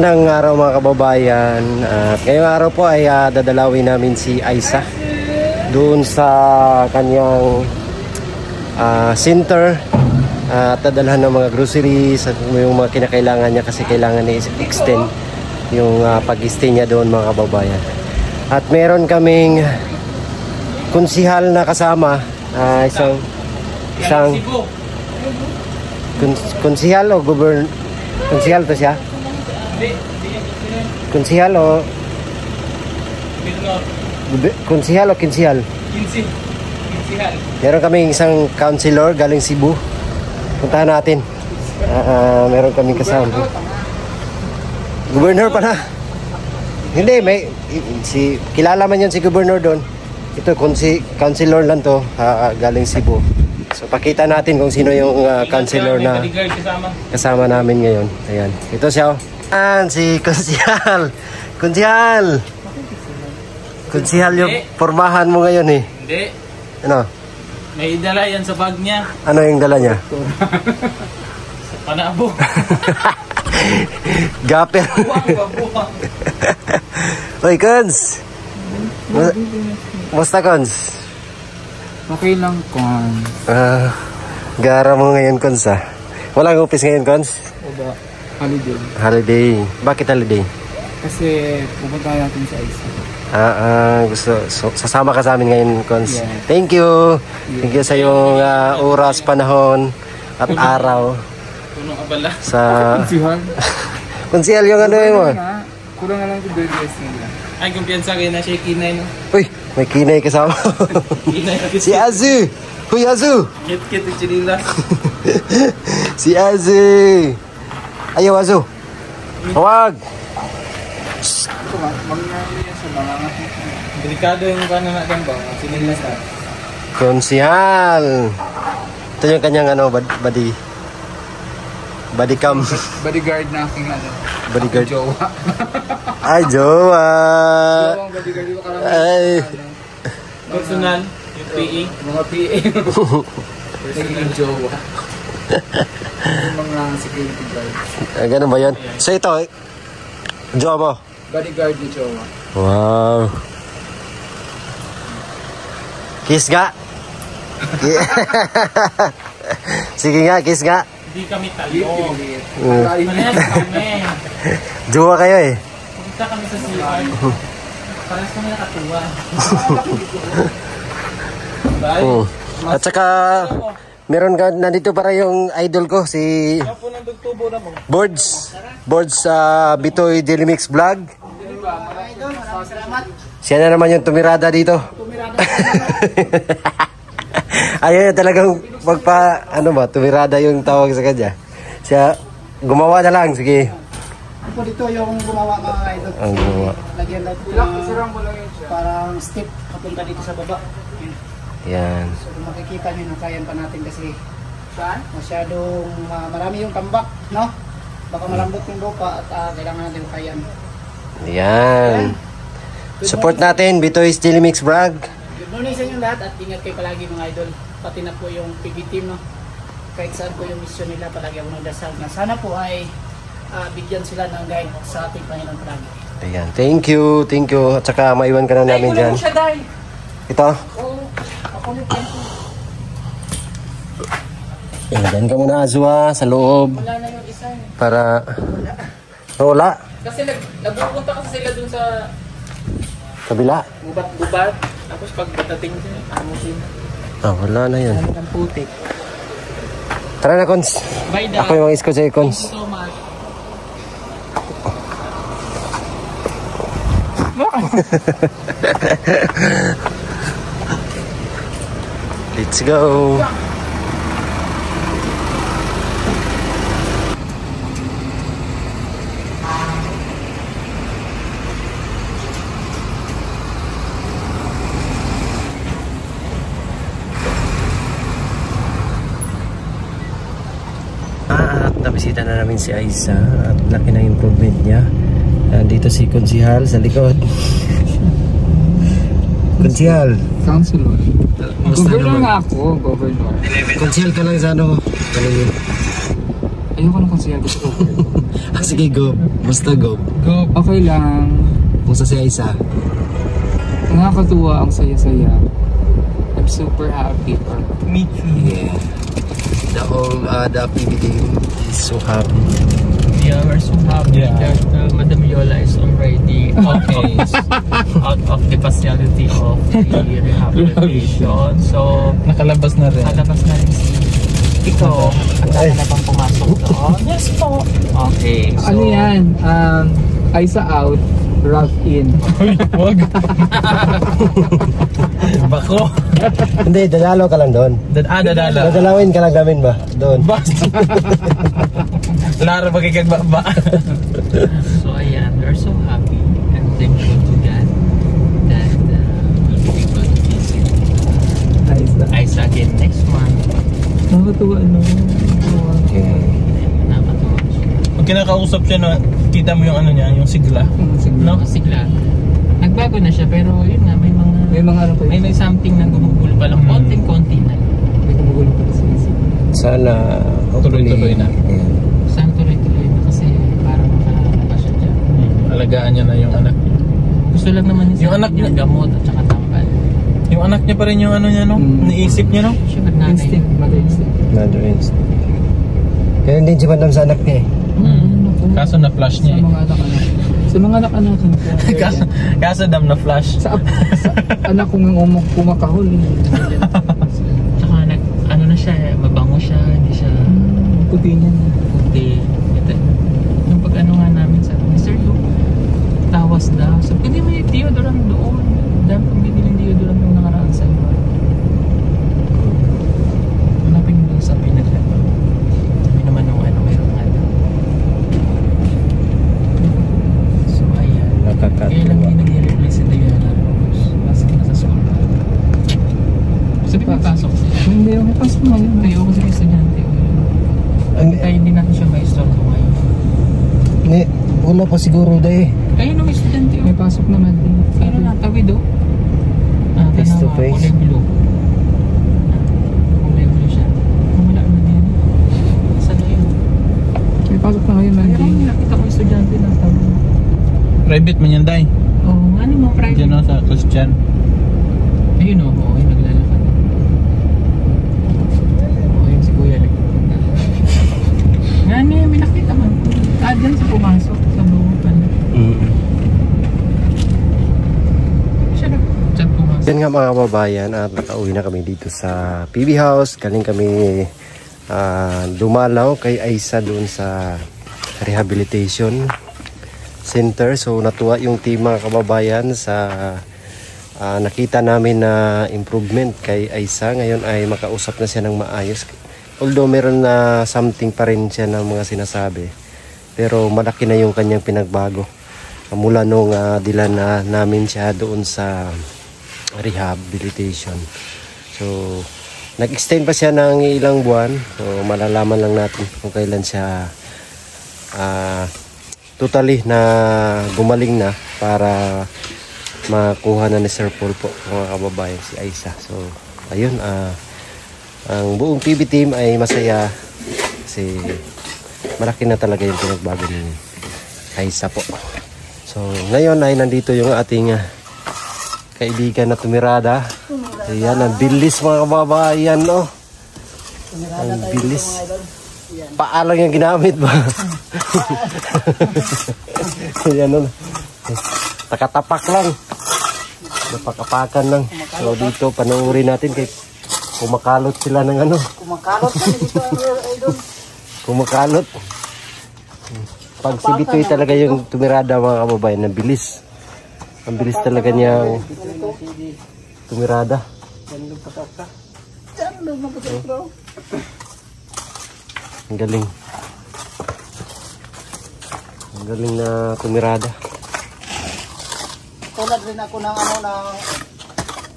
Ng araw mga kababayan, ngayong araw po ay dadalawin namin si Aiza doon sa kanyang center at dadalhan ng mga groceries at yung mga kinakailangan niya kasi kailangan niya extend yung pag-stay niya doon mga kababayan. At meron kaming konsihal na kasama, isang konsihal o konsihal to siya? Konsihal o konsihal o kinsihal? Kinsihal. Meron kaming isang counselor galing Cebu. Puntahan natin. Meron kaming kasama. Gobernador pala. Hindi, may kilala man yun si Gobernador doon. Ito, counselor lang to, galing Cebu. So, pakita natin kung sino yung counselor na kasama namin ngayon. Ayan. Ito siya. Si Konsihal. Konsihal. Konsihal yung pormahan mo ngayon eh. Hindi. Ano? May dala yan sa bag niya. Ano yung dala niya? Panabo. Gapel. Oy, Kons. Musta, Kons? Okay lang, Kons. Gara mo ngayon, Kons Walang office ngayon, Kons? Oba, holiday. Holiday. Bakit holiday? Kasi pupunta natin sa Aiza. Sasama ka sa amin ngayon, Kons. Yeah. Thank you. Yeah. Thank you sa iyong oras, panahon, at araw. Punong abala. Sa... Konsihal. Konsihal yung ano yun mo? Kulang na lang yung burgers nila. Ay, kumpiyansa kayo na siya kinay, no? Uy, may kinay kasama. Si Azu! Huy, Azu! Kit-kit yung chinila. Si Azu! Ayaw, Azu! Huwag! Delikado yung kanan natin ba? Sinilas na. Konsihal! Ito yung kanyang body cam. Bodyguard na aking Bodyguard. Jowa. Ay, jowa! Jowa ang bodyguard. Di ba karami? Ay! Personal. Yung PE. Mga PE. Personal jowa. Yung mga security guard. Ganun ba yun? So ito, jowa mo? Bodyguard ni jowa. Wow! Kiss nga! Sige nga, kiss nga! Hindi kami talo. Jowa kayo eh. Punta kami sa CR. Parang kami nakatuwa. At saka meron ka, nandito para yung idol ko si Boards sa Bitoy Daily Mix Vlog. Siya na naman yung tumirada dito. Ayaw talagang tumirada yung tawag sa kanya. Siya, gumawa na lang, sige. Ito dito yung gumawa mga idol. Ang gumawa. Lagyan natin parang step papunta dito sa baba. Yan. So kung makikita nyo, nakayan pa natin kasi masyadong marami yung tambak, no? Baka malambot yung lupa at kailangan natin kayan. Yan. Support natin, Bitoy's Daily Mix Vlog. Good morning sa inyo lahat at ingat kayo palagi mga idol. Pati na po yung PB team, no? Kahit saan po yung mission nila, palagi ako nagdasal na sana po ay bigyan sila ng guide sa ating Panginoon palagi. Ayan, thank you. At saka maiwan ka na namin dyan. Ito? Oo, ako na po. Dyan ka muna, Azwa, sa loob. Wala na yung isa. Para... Wala. Kasi nagpupunta kasi sila dun sa Kabila. gubat-gubat. Tapos pag patating siya, amusin. Wala na yun. Ang putik. Tara na, Cons. Bye, Ako yung isko sa'yo, Cons. Thank you so much. Let's go. At nabisita na namin si Aiza at laki na improvement niya. Nandito si Konsihal sa likod. Konsihal. Councilor. Governor nga ako, governor. Konsihal ka lang sa ano. Ayoko na kung siya gusto ko. Sige, go. Basta go. Go. Okay lang. Kung sa si Aiza. Nakakatuwa, ang saya-saya. I'm super happy for me too. Yeah. The PBD is so happy. Yeah, we're so happy that Madam Yola is already okay, out of the facility of the rehabilitation. So, Nakalabas na rin. kalabas na rin si ikaw. Handa ka na bang pumasok doon? Yes po. Okay. So, Ano yan? Aiza out, Ralph in. Wag. Bako. Hindi, dadalo ka lang doon. Dadala. Dadalawin ka lang namin ba? Doon. Basta. Laro magkikagbaba. So, ayan. We're so happy and thankful to God that we'll be able to visit Aiza. Aiza again next month. Nakakatuwa, no? Okay. Nakakatawa siya. Pag kinakausap siya na kita mo yung ano niya, yung sigla. Sige. No, sigla. Nagbago na siya pero yun nga may May mga ano pa may something na gumugulo pa lang, konting-konti na. May kumugulo pa sa isip. Sana Tuloy-tuloy na. Ayan. Saan tuloy-tuloy na kasi parang makalala siya dyan. Alagaan niya na yung anak niya. Gusto lang naman niya Yung anak niya, gamot at saka tambal. yung anak niya pa rin yung ano niya, no? Naisip niya, no? Siya nanay. Instinct, mother instinct. Mother instinct. Kaya hindi si Madam sa anak niya eh. Kaso na-flash Sa niya eh. mga anak-anak. Sa mga anak-anak. Kaso dam na-flash. Sa anak kong kumakahol. Tsaka ano na siya, mabango siya, hindi siya Puti niya. puti. Yung pag ano nga namin sa Mr. Luke, tawas daw. Sabi, hindi may deodorant doon. Dami kong biniling deodorant yung nakaraan sa iba. Hanapin mo doon sa pinaglaban. Sabi naman nung ano, mayroon nga daw. So, ayan. Kaya lang hindi nag-reply si Diana Rose. Kasi nasa school pa. Sabi ko, pasok siya. Hindi ako pasok ngayon. Ayoko kasi estudyante. Kaya hindi natin siya maistorbo ngayon. Hindi, wala pa siguro dahil. Ayun ang estudyante. May pasok naman din. Ano na, tawid o? Face to face. Kulay blue. Kulay blue siya. Wala na din. Saan na yun? May pasok na ngayon, Kaya Monday. kung nakita ko estudyante na tawid. Private man yan, Day. Oo, ano mo, private. Diyan, no? Sa Christian. Ayun o, oo, yung naglalakad. Oo, yun si Kuya nagpupunta. Nga niya, may nakita man. Dyan sa pumasok sa buwan. Siya na. Diyan pumasok. Yan nga mga kababayan at nakauwi na kami dito sa PB House. Galing kami dumalaw kay Aiza doon sa rehabilitation center. So natuwa yung team mga kababayan sa nakita namin na improvement kay Aiza. Ngayon ay makausap na siya ng maayos. Although meron na something pa rin siya ng mga sinasabi. Pero malaki na yung kanyang pinagbago. Mula nung dilan na namin siya doon sa rehabilitation. So, nag-extend pa siya ng ilang buwan. So, malalaman lang natin kung kailan siya totally na gumaling na para makuha na ni Sir Paul po, mga kababayan, si Aiza. So, ayun, ang buong PB team ay masaya kasi malaki na talaga yung pinagbago ni Aiza po. So, ngayon ay nandito yung ating kaibigan na tumirada. Ayan, ang bilis mga kababayan, no? Ang bilis. Paalang yung ginamit ba? Ayan, no? Takatapak lang. Napakapakan lang. So, dito, panoorin natin kay kumakalot sila ng ano. Kumakalot kami dito idol. Kumakalot. Pag si Bitoy talaga yung tumirada mga kababayan, ang bilis. Ang bilis talaga niyang tumirada. Ang galing. Ang galing na tumirada. Tulad rin ako ng ano ng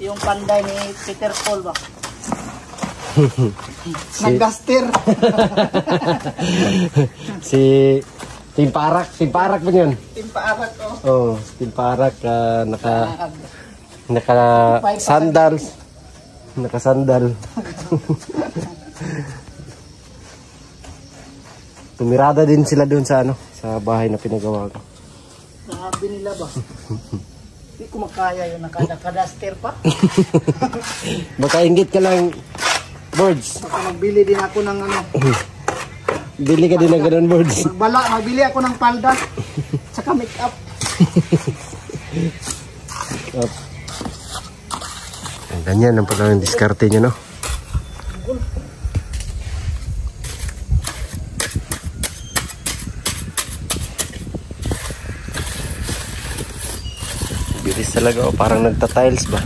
yung panday ni Peter Paul ba? Naggaster. Si Timparak ba yun? Timpaarak ko. Oh, Timparak naka sandals. Naka sandal. Tumirada din sila doon sa ano, sa bahay na pinagawa ko. Sabi nila ba? Hindi ko makaya yung nakadaster pa. Baka inggit ka lang, Birds. Baka magbili din ako ng ano. Bili ka din ng ganun, Birds. Magbili ako ng palda. Tsaka make up. Ganyan ang pala yung diskarte nyo, no? Bilis talaga, oh, parang nagta-tiles ba?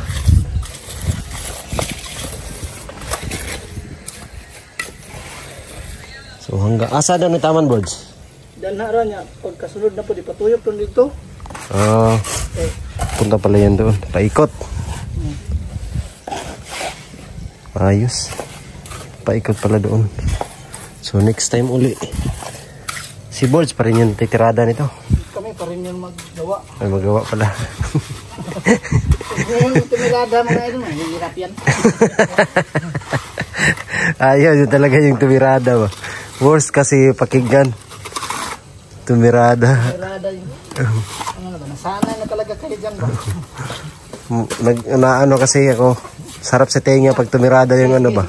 So hanggang asa na ni Taman, Birds? Dan na niya, pagkasunod na po, di patuyok doon dito. Punta pala yan doon, paikot. Ayos. Paikot pala doon. So next time uli, si Birds pa rin yung titirada nito. Kami pa rin yung maggawa. Ay, magawa pala. Yung tumirada mga idol, hirap yan. Ayaw, yun talaga yung tumirada ba. Worst kasi pakinggan. Tumirada. Tumirada yun. Ano na ba, nasanay na talaga kayo dyan ba? Naano kasi ako, sarap sa tenga pag tumirada yung ano ba.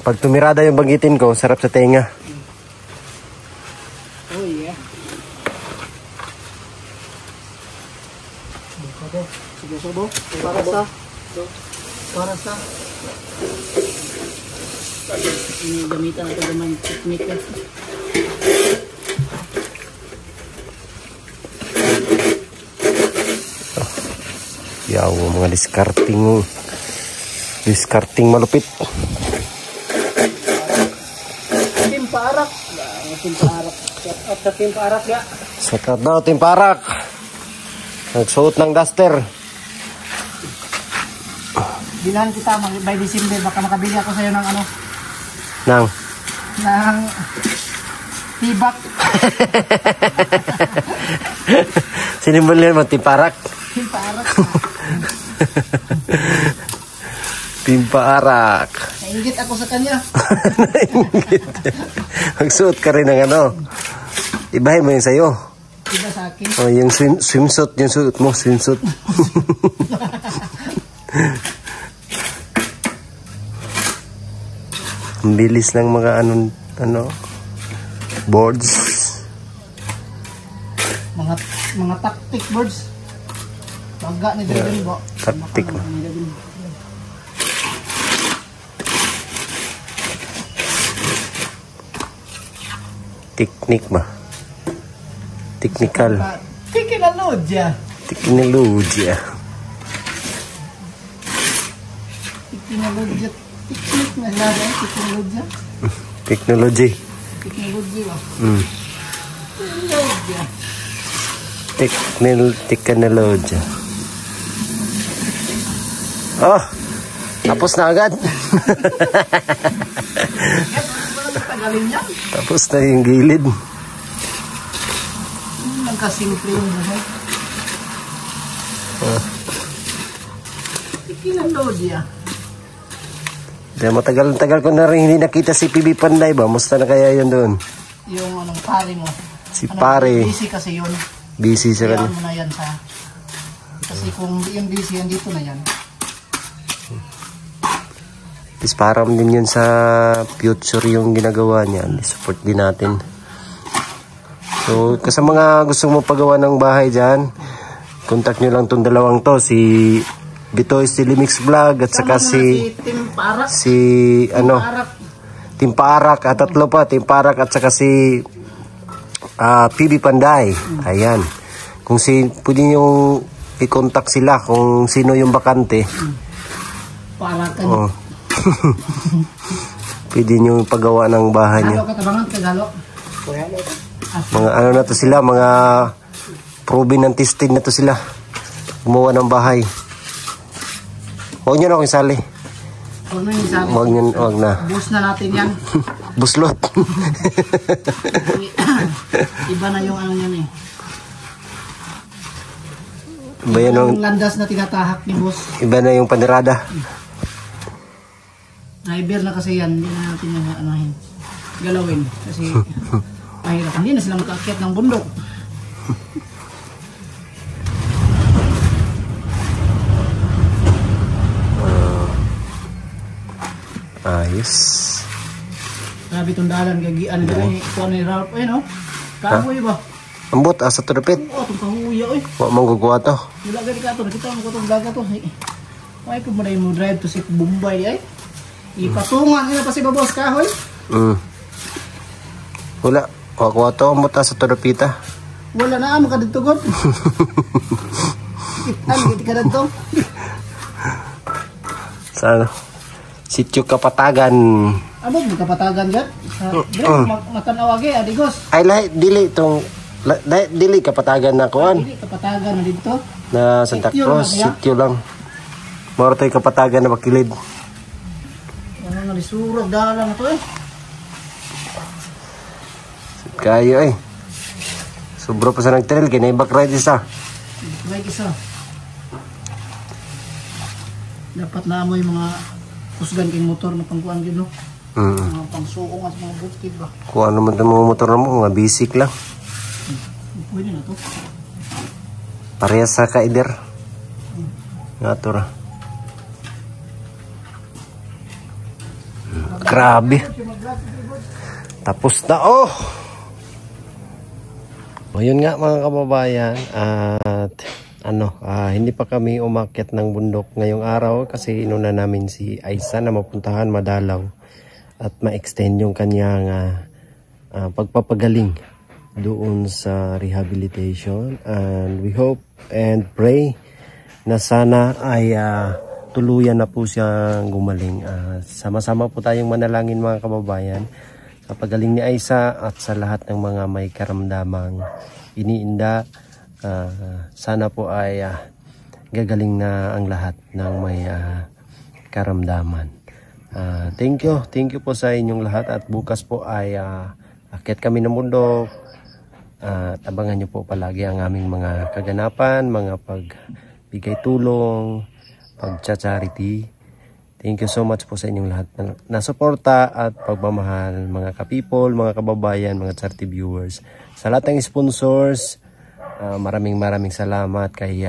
Pag tumirada yung banggitin ko, sarap sa tenga. Oh yeah. Sige, subo. Para sa ini gamitan ito naman technique. Yaw, mga discarding malupit. Timparak. Timparak. At timparak ya. Sa daw timparak. Nagsuot ng duster. Bilan kita by December baka makabili ako sa iyo ng ano? Nang tibak. Sinimbol yan mo, timparak. Timparak. Timparak. Nainggit ako sa kanya. Nainggit. Magsuot ka rin ng ano. Ibahin mo yung sayo. Iba sa akin. Oh, yung swimsuit, yung suot mo, swimsuit. Ang bilis ng mga ano boards. Mga tactic boards. Pagga ni Dragon ba? Tactic. Technique ba? Technical. Teknolodya. Teknolodya. Teknolodya. Teknik na lagay. Teknolodya. Technology. Teknolodya ba? Teknolodya. Oh! Tapos na agad. Tagalin yan. Tapos na yung gilid. Nagkasimple yung buhay. Teknolodya. Kaya matagal ko na rin hindi nakita si PB Panday ba? Musta na kaya yun doon? Yung anong pare mo. Si pare. Busy kasi yun. Busy sa kanya. Kaya mo na yan sa... Kasi kung yung busy yan dito na yan. Is parang din yun sa future yung ginagawa niya. Support din natin. So, sa mga gusto mo pagawa ng bahay dyan, contact nyo lang itong dalawang to. Si Bitoy Stilimix Vlog at saka si Timparak at tatlo pa, Timparak at saka si PB Panday. Ayan. Kung pwede nyo i-contact sila kung sino yung bakante. Parakan. Oh. Pwede nyo pagawa ng bahay nyo. Katabangan, Kagalo. Mga ano na to sila, mga proven and tested na to sila. Gumawa ng bahay. Huwag nyo na akong isali. Huwag na yung sabi. Huwag na. Bus na natin yan. Buslot. Iba na yung ano yan eh. Iba yan Yung landas na tinatahak ni boss. Iba na yung panirada. Driver na kasi yan. Hindi na natin yung anahin. galawin kasi mahirap. Hindi na sila makaakyat ng bundok. Ayos. Grabe itong dalan, gagian nila eh. Ito ni Ralph, no? Kahoy ba? Ambot, asa to dapit. Oo, itong kahuya, eh. Wa mong guguha to. Wala gani ka ito, nakita mo ko itong vlog to. Ay, kung manay mo drive to si Bombay, ay. Ipatungan nila pa si Babos kahoy. Wala, kuha to, ambot asa to dapita. Wala na, makadagtugon. Ano, ka dito? Sa ano? Sityo Kapatagan. Ano, magkapatagan dyan? Matanawag eh, adigos. Ay, dili itong, dili Kapatagan na kuhan. Hindi, kapatagan na dito. Na Santa Sityo Cruz, lang kaya? sityo lang. Moro tayo Kapatagan na makilid. Ano nga, lisurog, dalang na to eh. Kayo eh. Sobro pa sa nag-trail, kinaibak ride isa. May isa. Dapat na mo yung mga kusgan kayong motor na pangkuhan din, no? Mga pangsuong at mga bukid ba? Kung ano man itong mga motor na mo, mga basic lang. Pwede na to. Parehas sa kaider. Nga to ra. Grabe. Tapos na, oh! Ayun nga mga kababayan, at hindi pa kami umakyat ng bundok ngayong araw kasi inuna namin si Aisa na mapuntahan madalaw at ma-extend yung kanyang pagpapagaling doon sa rehabilitation, and we hope and pray na sana ay tuluyan na po siyang gumaling. Sama-sama po tayong manalangin mga kababayan sa pagaling ni Aisa at sa lahat ng mga may karamdamang iniinda. Sana po ay gagaling na ang lahat ng may karamdaman. Thank you po sa inyong lahat, at bukas po ay akyat kami ng bundok. At abangan nyo po palagi ang aming mga kaganapan, mga pagbigay tulong, pag-charity. Thank you so much po sa inyong lahat na suporta at pagmamahal, mga ka-people, mga kababayan, mga charity viewers. Sa lahat ng sponsors, maraming salamat kay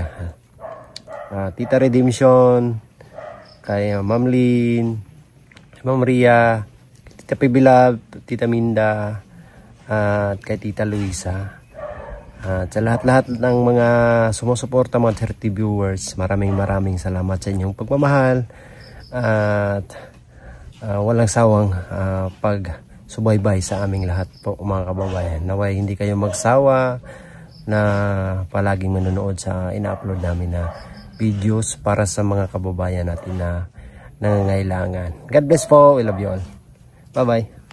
Tita Redemption, kay Ma'am Lynn, Ma'am Ria, Tita Pibilab, Tita Minda, at kay Tita Luisa. At sa lahat-lahat ng mga sumusuporta, mga charity viewers, maraming salamat sa inyong pagmamahal at walang sawang pag-subaybay sa aming lahat po mga kababayan. Naway hindi kayo magsawa na palaging manonood sa ina-upload namin na videos para sa mga kababayan natin na nangangailangan. God bless po. We love you all. Bye-bye.